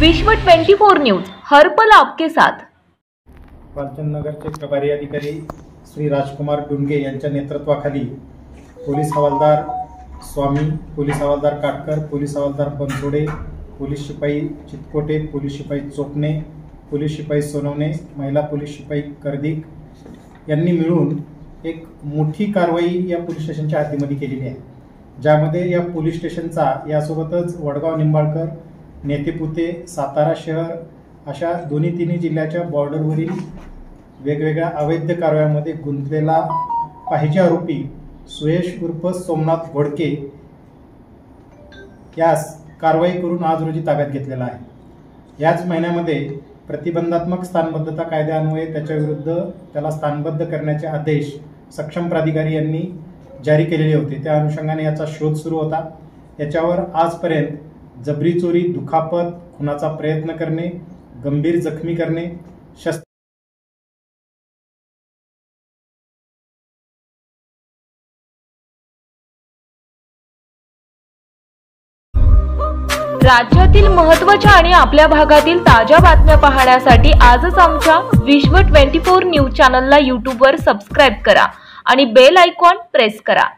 विश्व 24 न्यूज हर पल आपके साथ। पालचंद नगरचे प्रभारी अधिकारी श्री राजकुमार डुंगे यांच्या नेतृत्वाखाली पोलीस हवालदार स्वामी, पोलीस हवालदार काटकर, पोलीस हवालदार बनसोडे, पोलीस शिपाई चितकोटे, पोलीस शिपाई चोपणे, पोलीस शिपाई सोनवणे, महिला पोलीस शिपाई कर्दिक यांनी मिळून एक मोठी कारवाई या पोलीस स्टेशनच्या हद्दीमध्ये केलेली आहे, ज्यामध्ये या पोलीस स्टेशनचा यासोबतच वडगाव निंबाळकर, नेतेपुते, सातारा शहर अशा दोन्ही जिल्ह्याच्या बॉर्डरवरील वेगवेगळ्या अवैध कारवायांमध्ये गुंतलेला पाहिजे आरोपी सुयश उर्फ सोमनाथ घोडके यास कारवाई करून आज रोजी ताब्यात घेतलेला आहे। याच महिन्यामध्ये प्रतिबंधात्मक स्थानबद्धता कायद्यान्वये त्याच्याविरुद्ध त्याला स्थानबद्ध करण्याचे आदेश सक्षम प्राधिकारी यांनी जारी केलेले होते। त्या अनुषंगाने याचा शोध सुरू होता। याच्यावर आजपर्यंत जबरी चोरी, दुखापत, खुनाचा प्रयत्न करणे, गंभीर जखमी करणे, राज्यातील महत्त्वाच्या आणि आपल्या भागातील ताज्या बातम्या पाहण्यासाठी आजच आमच्या विश्व 24 न्यूज चॅनलला YouTube वर सबस्क्राइब करा आणि बेल आयकॉन प्रेस करा।